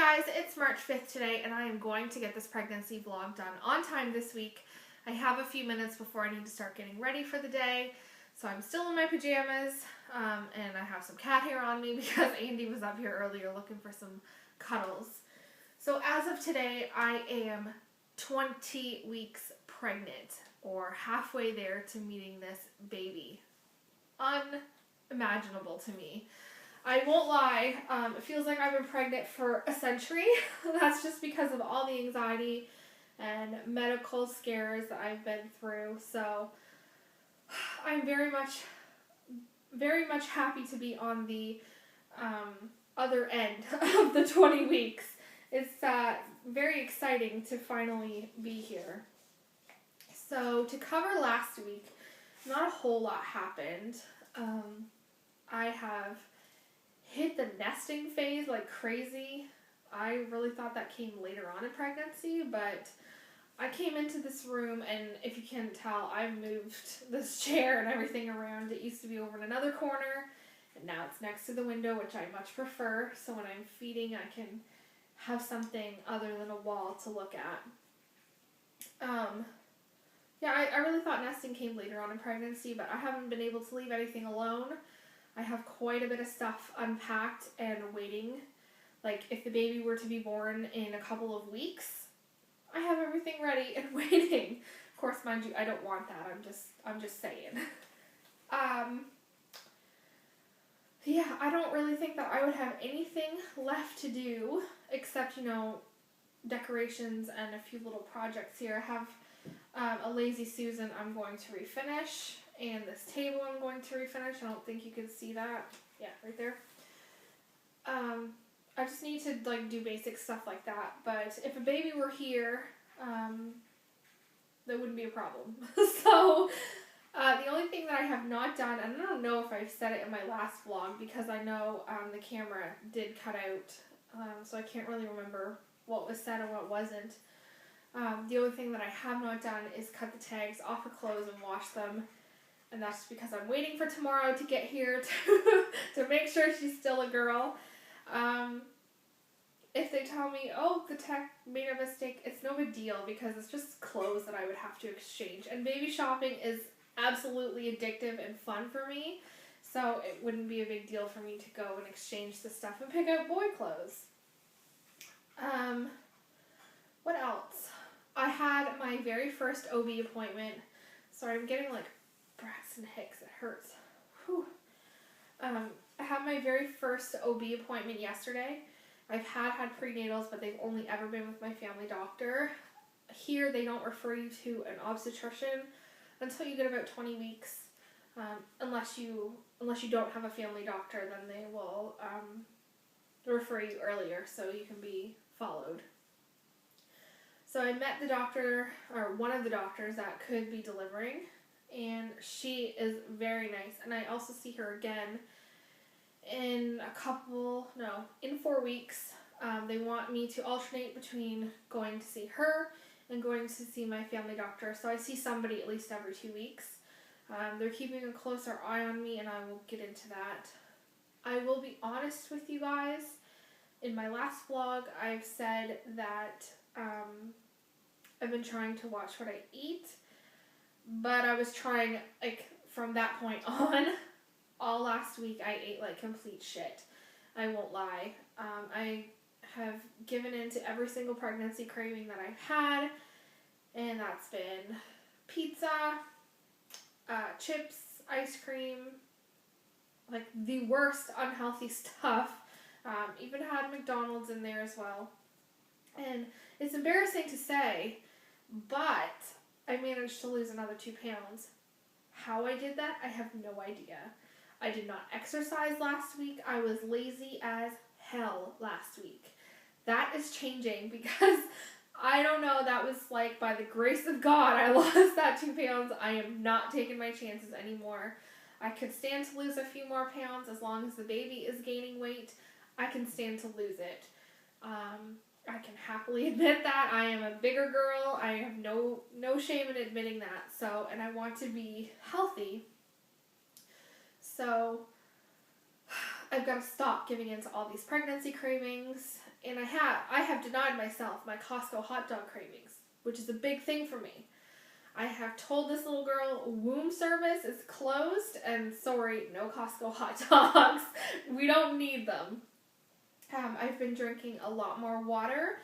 guys, it's March 5th today, and I am going to get this pregnancy vlog done on time this week. I have a few minutes before I need to start getting ready for the day, so I'm still in my pajamas, and I have some cat hair on me because Andy was up here earlier looking for some cuddles. So as of today, I am 20 weeks pregnant, or halfway there to meeting this baby. Unimaginable to me. I won't lie, it feels like I've been pregnant for a century. That's just because of all the anxiety and medical scares that I've been through. So I'm very much happy to be on the other end of the 20 weeks. It's very exciting to finally be here. So to cover last week, not a whole lot happened. I have hit the nesting phase like crazy. I really thought that came later on in pregnancy, but I came into this room, and if you can't tell, I've moved this chair and everything around. It used to be over in another corner, and now it's next to the window, which I much prefer, so when I'm feeding I can have something other than a wall to look at. I really thought nesting came later on in pregnancy, but I haven't been able to leave anything alone. I have quite a bit of stuff unpacked and waiting. Like, if the baby were to be born in a couple of weeks, I have everything ready and waiting. Of course, mind you, I don't want that. I'm just saying. I don't really think that I would have anything left to do except, decorations and a few little projects here. I have a Lazy Susan I'm going to refinish. And this table I'm going to refinish. I don't think you can see that. Yeah, right there. I just need to do basic stuff like that. But if a baby were here, that wouldn't be a problem. So the only thing that I have not done, and I don't know if I've said it in my last vlog because I know the camera did cut out, so I can't really remember what was said and what wasn't. The only thing that I have not done is cut the tags off her clothes and wash them. And that's because I'm waiting for tomorrow to get here to make sure she's still a girl. If they tell me, oh, the tech made a mistake, it's no big deal because it's just clothes that I would have to exchange. And baby shopping is absolutely addictive and fun for me. So it wouldn't be a big deal for me to go and exchange the stuff and pick out boy clothes. What else? I had my very first OB appointment. Sorry, I'm getting Braxton Hicks, it hurts. Whew. I had my very first OB appointment yesterday. I've had prenatals, but they've only ever been with my family doctor. Here, they don't refer you to an obstetrician until you get about 20 weeks. Unless you don't have a family doctor, then they will refer you earlier so you can be followed. So I met the doctor, or one of the doctors that could be delivering, and she is very nice. And I also see her again in 4 weeks. They want me to alternate between going to see her and going to see my family doctor. So I see somebody at least every 2 weeks. They're keeping a closer eye on me, and I will get into that. I will be honest with you guys. In my last vlog, I've said that I've been trying to watch what I eat. But I was trying, from that point on, all last week I ate complete shit. I won't lie. I have given in to every single pregnancy craving that I've had, and that's been pizza, chips, ice cream, the worst unhealthy stuff. Even had McDonald's in there as well. And it's embarrassing to say, but I managed to lose another 2 pounds. How I did that, I have no idea. I did not exercise last week. I was lazy as hell last week. That is changing because I don't know, that was by the grace of God I lost that 2 pounds. I am not taking my chances anymore. I could stand to lose a few more pounds as long as the baby is gaining weight. I can stand to lose it. I can happily admit that. I am a bigger girl. I have no shame in admitting that. So, and I want to be healthy. So, I've got to stop giving in to all these pregnancy cravings. and I have denied myself my Costco hot dog cravings, which is a big thing for me. I have told this little girl womb service is closed, and sorry, no Costco hot dogs. We don't need them. I've been drinking a lot more water.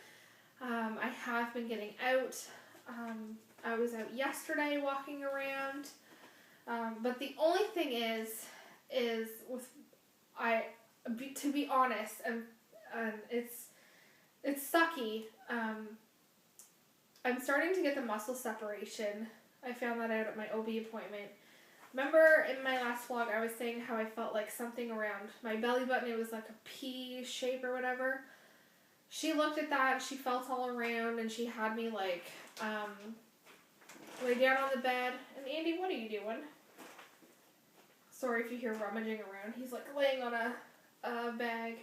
I have been getting out. I was out yesterday walking around. But the only thing is to be honest, and it's sucky. I'm starting to get the muscle separation. I found that out at my OB appointment. Remember in my last vlog I was saying how I felt like something around my belly button, it was like a P shape or whatever. She looked at that, she felt all around, and she had me like lay down on the bed. And Andy, what are you doing? Sorry if you hear rummaging around. He's like laying on a bag.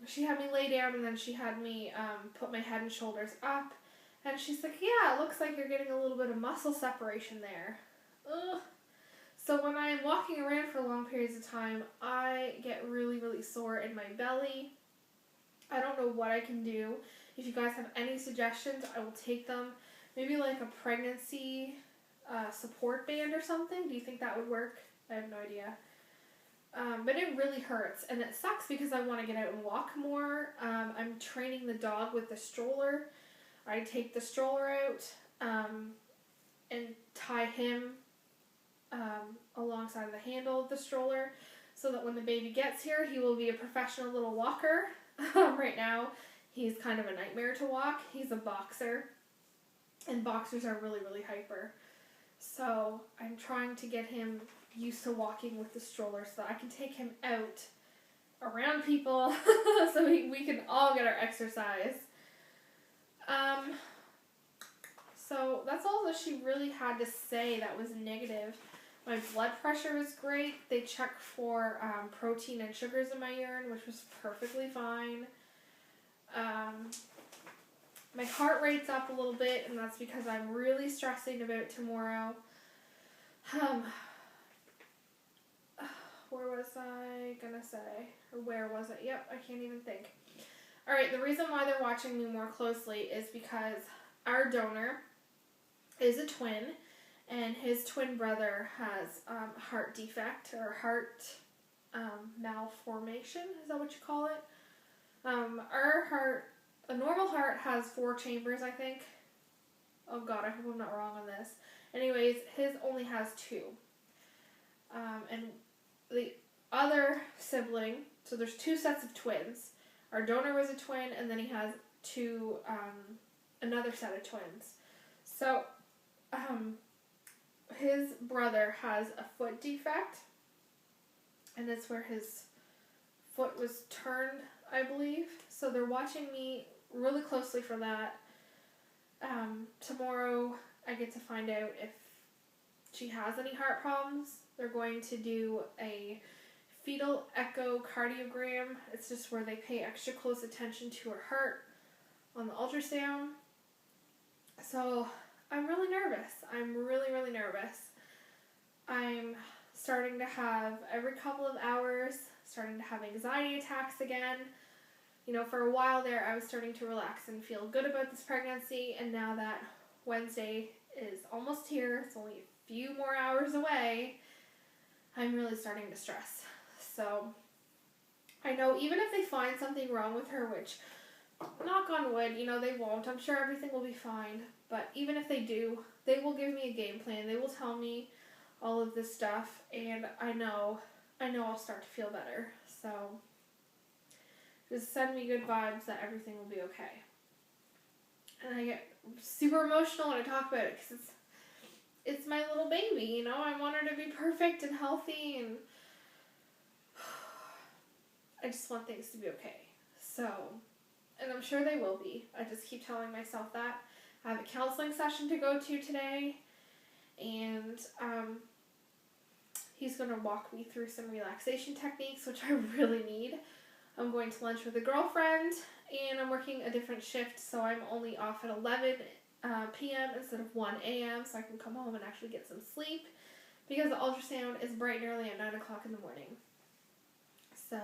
She had me lay down, and then she had me put my head and shoulders up. And she's like, yeah, it looks like you're getting a little bit of muscle separation there. Ugh. So when I'm walking around for long periods of time, I get really, really sore in my belly. I don't know what I can do. If you guys have any suggestions, I will take them. Maybe like a pregnancy support band or something. Do you think that would work? I have no idea. But it really hurts, and it sucks because I want to get out and walk more. I'm training the dog with the stroller. I take the stroller out and tie him alongside the handle of the stroller so that when the baby gets here, he will be a professional little walker. Right now, he's kind of a nightmare to walk. He's a boxer, and boxers are really, really hyper. So I'm trying to get him used to walking with the stroller so that I can take him out around people so we can all get our exercise. So that's all that she really had to say that was negative. My blood pressure is great. They checked for protein and sugars in my urine, which was perfectly fine. My heart rate's up a little bit, and that's because I'm really stressing about tomorrow. Where was I gonna say? Or where was it? Yep, I can't even think. Alright, the reason why they're watching me more closely is because our donor is a twin, and his twin brother has heart defect, or heart malformation, is that what you call it? Our heart, a normal heart has 4 chambers, I think. Oh god, I hope I'm not wrong on this. Anyways, his only has 2. And the other sibling, so there's 2 sets of twins. Our donor was a twin, and then he has 2, another set of twins. So, his brother has a foot defect, and that's where his foot was turned, I believe. So they're watching me really closely for that. Tomorrow I get to find out if she has any heart problems. They're going to do a fetal echocardiogram. It's just where they pay extra close attention to her heart on the ultrasound. So I'm really nervous. I'm really, really nervous. I'm starting to have, every couple of hours, starting to have anxiety attacks again. You know, for a while there, I was starting to relax and feel good about this pregnancy, and now that Wednesday is almost here, it's only a few more hours away, I'm really starting to stress. So, I know even if they find something wrong with her, which, knock on wood, you know, they won't. I'm sure everything will be fine. But even if they do, they will give me a game plan. They will tell me all of this stuff, and I know I'll start to feel better. So, just send me good vibes that everything will be okay. And I get super emotional when I talk about it, because it's my little baby, you know? I want her to be perfect and healthy, and I just want things to be okay. So, and I'm sure they will be. I just keep telling myself that. I have a counseling session to go to today, and he's going to walk me through some relaxation techniques, which I really need. I'm going to lunch with a girlfriend, and I'm working a different shift, so I'm only off at 11 p.m. instead of 1 a.m., so I can come home and actually get some sleep, because the ultrasound is bright and early at 9 o'clock in the morning. So,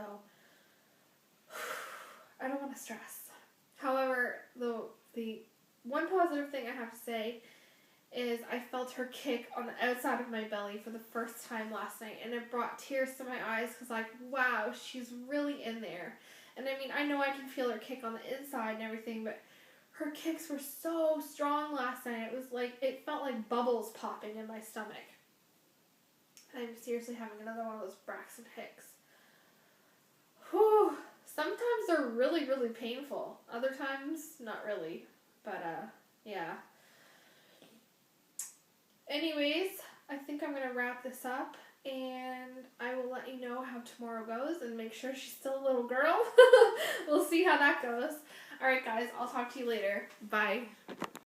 I don't want to stress. However, the one positive thing I have to say is I felt her kick on the outside of my belly for the first time last night, and it brought tears to my eyes because, like, wow, she's really in there. And I mean, I know I can feel her kick on the inside and everything, but her kicks were so strong last night. It was like, it felt like bubbles popping in my stomach. I'm seriously having another one of those Braxton Hicks. Whew. Sometimes they're really, really painful. Other times, not really. But, yeah. Anyways, I think I'm going to wrap this up, and I will let you know how tomorrow goes and make sure she's still a little girl. We'll see how that goes. Alright guys, I'll talk to you later. Bye.